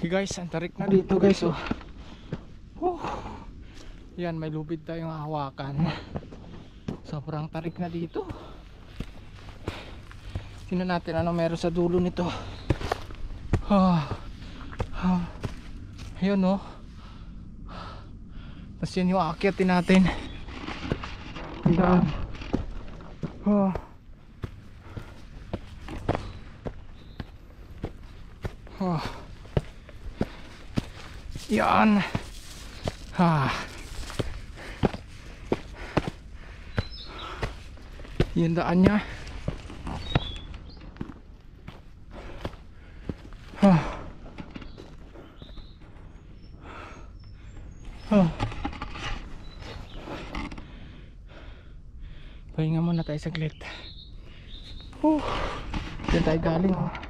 Guys, ang tarik na dito guys, oh. Yan, may lubid tayong hawakan. Sobrang tarik na dito. Tingnan natin ano meron sa dulo nito. Ayun, oh. Tapos yan yung aakyatin natin. Yan. Yan. Yan daan niya. Pahinga muna tayo saglit. Diyan tayo galing.